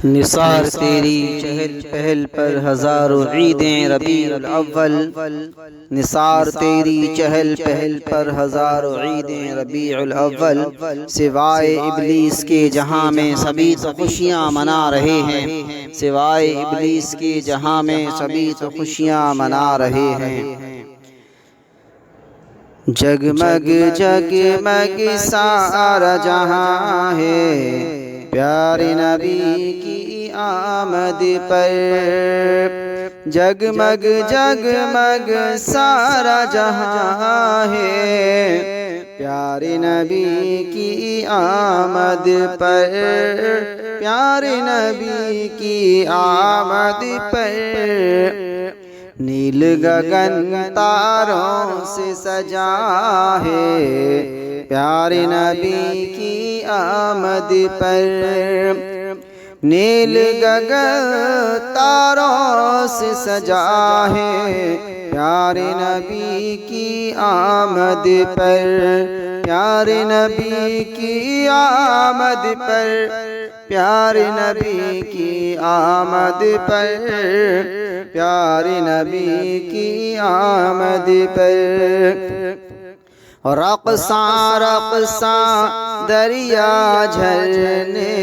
نثار تیری چہل پہل پر ہزاروں عیدیں ربیع الاول، نثار تیری چہل پہل پر ہزاروں عیدیں ربیع الاول، سوائے ابلیس کے جہاں میں سبھی تو خوشیاں منا رہے ہیں، سوائے ابلیس کے جہاں میں سبھی تو خوشیاں منا رہے ہیں۔ جگمگ جگمگ سارا جہاں ہے پیارے نبی کی آمد پر، جگمگ جگمگ سارا جہاں ہے پیارے نبی کی آمد پر، پیارے نبی کی آمد پر۔ نیل گگن تاروں سے سجا ہے پیارے نبی کی آمد پر، نیل گگن تاروں سے سجا ہے پیارے نبی کی آمد پر، پیارے نبی کی آمد پر، پیارے نبی کی آمد پر، پیارے نبی کی آمد پر۔ رقصاں رقصاں دریا جھرنے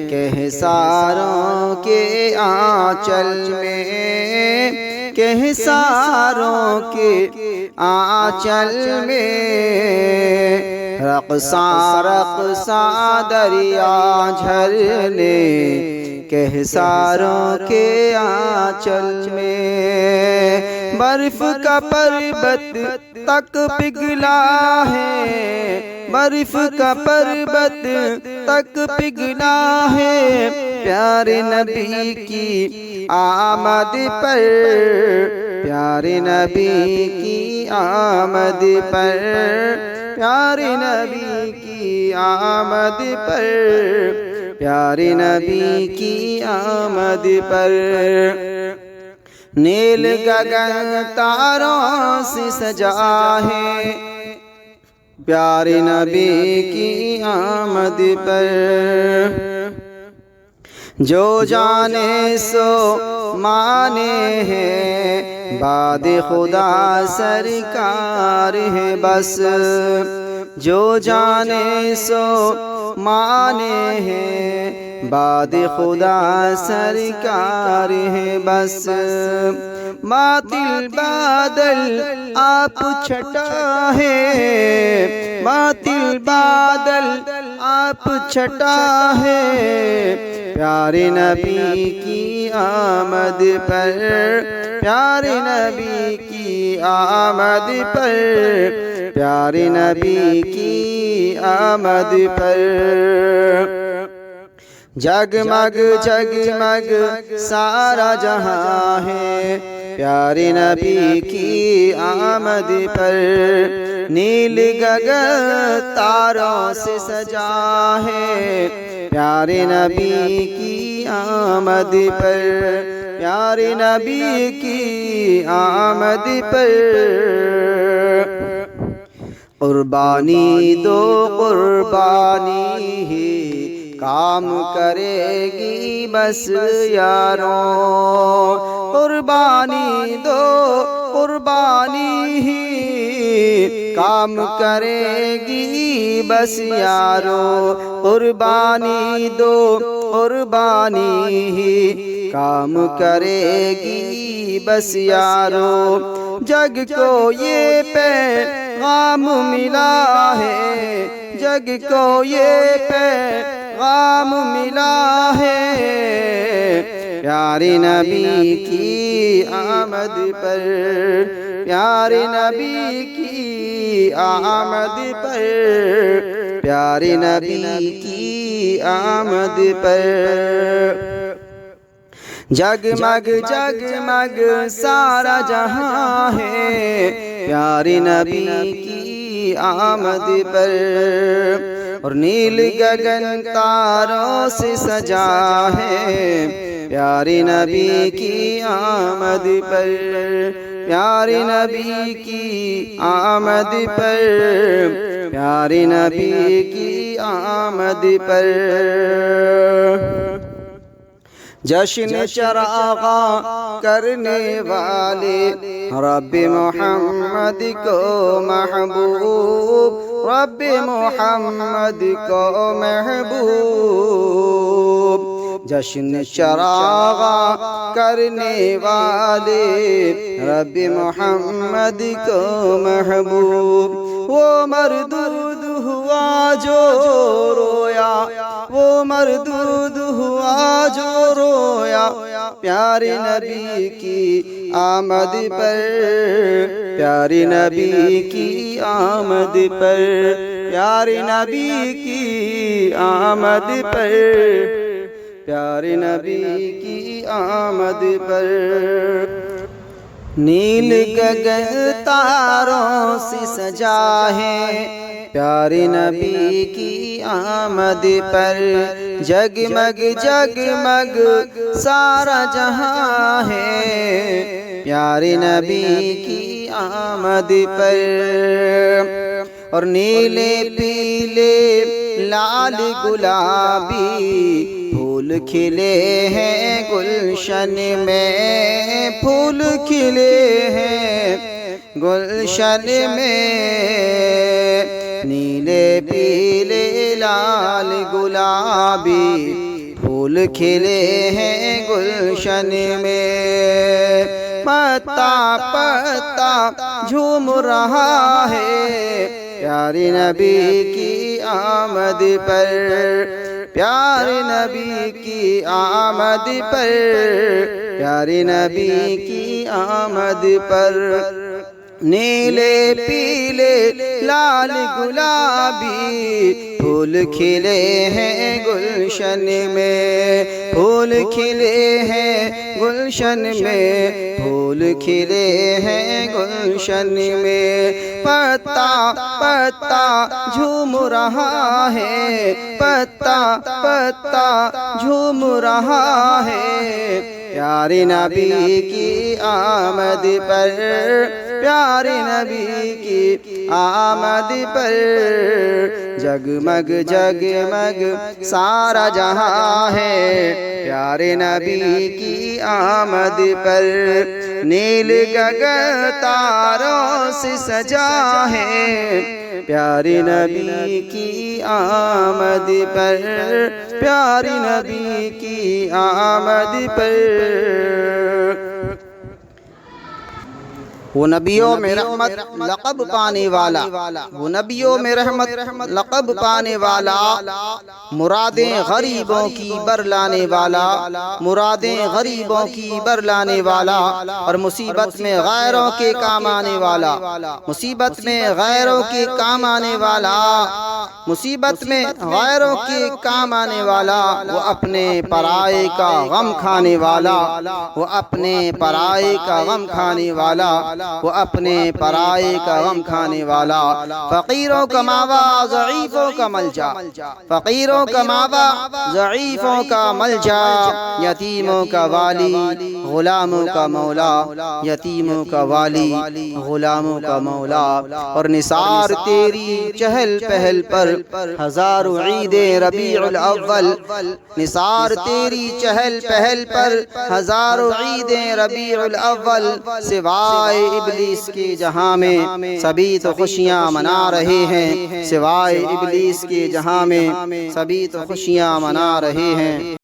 کہساروں کے آنچل میں، کہساروں کے آنچل میں، رقصاں رقصاں دریا جھرنے کہساروں کے آنچل میں، برف کا پربت تک پگھلا ہے، برف کا پربت تک پگھلا ہے پیارے نبی کی آمد پر، پیارے نبی کی آمد پر، پیارے نبی کی آمد پر، پیارے نبی کی آمد پر۔ نیل گگن تاروں سے سجا ہے پیارے نبی کی آمد پر، جو جانے سو مانے ہے باد خدا سرکار ہے بس، جو جانے سو مانے ہے باد خدا سرکار ہے بس، باطل بادل آپ چھٹا ہے، باطل بادل آپ چھٹا ہے پیارے نبی کی آمد پر، پیارے نبی کی آمد پر، پیارے نبی کی آمد پر۔ جگمگ جگمگ سارا جہاں ہے پیارے نبی کی آمد پر، نیل گگن تاروں سے سجا ہے پیارے نبی کی آمد پر، پیارے نبی کی آمد پر۔ قربانی دو قربانی ہی کام کرے گی بس یاروں، قربانی دو قربانی ہی کام کرے گی بس یاروں، قربانی دو قربانی ہی کام کرے گی بس یاروں، جگ کو یہ پیغام ملا ہے، جگ کو یہ پیغام ملا ہے پیارے نبی کی آمد پر، پیارے نبی کی آمد پر، پیارے نبی کی آمد پر۔ جگمگ جگمگ سارا جہاں ہے پیارے نبی کی آمد پر، اور نیل گگن تاروں سے سجا ہے پیارے نبی کی آمد پر، پیارے نبی کی آمد پر، پیارے نبی کی آمد پر۔ جشن چراغاں کرنے والے رب محمد کو محبوب، رب محمد کو محبوب۔ جشن چراغاں کرنے والے رب محمد کو محبوب۔ وہ مردود ہوا جو رویا، وہ مردود ہوا جو رویا، پیارے نبی کی آمد پر، پیارے نبی کی آمد پر، پیارے نبی کی آمد پر، پیارے نبی کی آمد پر۔ نیل گگن تاروں سے سجا ہے پیارے نبی کی آمد پر، جگمگ جگمگ سارا جہاں ہے پیارے نبی کی آمد پر۔ اور نیلے پیلے لال گلابی پھول کھلے ہیں گلشن میں، پھول کھلے ہیں گلشن میں، نیلے پیلے لال گلابی پھول کھلے ہیں گلشن میں۔ پتا پتا جھوم رہا ہے پیارے نبی کی آمد پر، پیارے نبی کی آمد پر، پیارے نبی کی آمد پر۔ نیلے پیلے لال گلابی پھول کھلے ہیں گلشن میں، پھول کھلے ہیں گلشن میں، پھول کھلے ہیں گلشن میں۔ پتا پتا جھوم رہا ہے، پتا پتا جھوم رہا ہے پیارے نبی کی آمد پر، پیارے نبی کی آمد پر۔ جگمگ جگمگ سارا جہاں ہے پیارے نبی کی آمد پر، نیل گگن تاروں سے سجا ہے پیارے نبی کی آمد پر، پیارے نبی کی آمد پر۔ وہ نبیوں میں رحمت لقب پانے والا، وہ نبیوں میں رحمت لقب پانے والا، مرادیں غریبوں کی برلانے والا، مرادیں غریبوں کی برلانے والا، اور مصیبت میں غیروں کے کام آنے والا، مصیبت میں غیروں کے کام آنے والا، مصیبت میں غیروں کے کام آنے والا، وہ اپنے پرائے کا غم کھانے والا، وہ اپنے پرائے کا غم کھانے والا، وہ اپنے پرائے کا غم کھانے والا۔ فقیروں کا ماوا ضعیفوں کا ملجا، فقیروں کا ماوا ضعیفوں کا ملجا، یتیموں کا والی غلاموں کا مولا، یتیموں کا والی غلاموں کا مولا۔ اور نثار تیری چہل پہل پر ہزاروں عیدیں ربیع الاول، نثار تیری چہل پہل پر ہزاروں عیدیں ربیع الاول، سوائے ابلیس کے جہاں میں سبھی تو خوشیاں منا رہے ہیں، سوائے ابلیس کے جہاں میں سبھی تو خوشیاں منا رہے ہیں۔